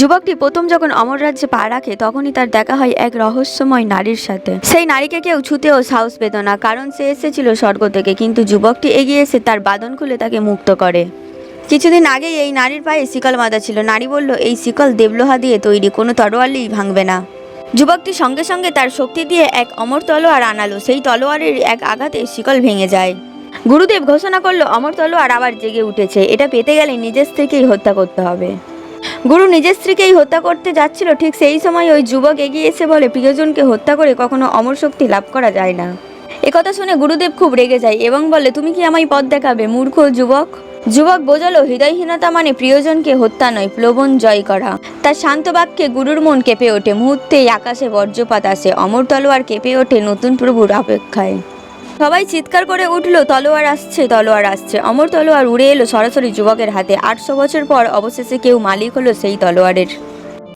যুবকটি প্রথম যখন অমর রাজ্যে পা রাখে তখনই তার দেখা হয় এক রহস্যময় নারীর সাথে। সেই নারীকে কেউ ছুতেও সাহস পেত না, কারণ সে এসেছিল স্বর্গ থেকে। কিন্তু যুবকটি এগিয়ে এসে তার বাঁধন খুলে তাকে মুক্ত করে। কিছুদিন আগেই এই নারীর পায়ে শিকল বাঁধা ছিল। নারী বলল, এই শিকল দেবলোহা দিয়ে তৈরি, কোনো তরোয়ালেই ভাঙবে না। যুবকটি সঙ্গে সঙ্গে তার শক্তি দিয়ে এক অমর তলোয়ার আনালো। সেই তলোয়ারের এক আঘাতে শিকল ভেঙে যায়। গুরুদেব ঘোষণা করলো, অমর তলোয়ার আবার জেগে উঠেছে। এটা পেতে গেলে নিজের স্ত্রীকেই হত্যা করতে হবে। গুরু নিজের স্ত্রীকেই হত্যা করতে যাচ্ছিল, ঠিক সেই সময় ওই যুবক এগিয়ে এসে বলে, প্রিয়জনকে হত্যা করে কখনো অমর শক্তি লাভ করা যায় না। একথা শুনে গুরুদেব খুব রেগে যায় এবং বলে, তুমি কি আমায় পথ দেখাবে, মূর্খ যুবক। যুবক বোঝালো, হৃদয়হীনতা মানে প্রিয়জনকে হত্যা নয়, প্লোবন জয় করা। তার শান্ত বাক্যে গুরুর মন কেঁপে ওঠে। মুহূর্তেই আকাশে বজ্রপাত আসে। অমর তলোয়ার কেঁপে ওঠে নতুন প্রভুর অপেক্ষায়। সবাই চিৎকার করে উঠল, তলোয়ার আসছে, তলোয়ার আসছে। অমর তলোয়ার উড়ে এলো সরাসরি যুবকের হাতে। 800 বছর পর অবশেষে কেউ মালিক হলো সেই তলোয়ারের।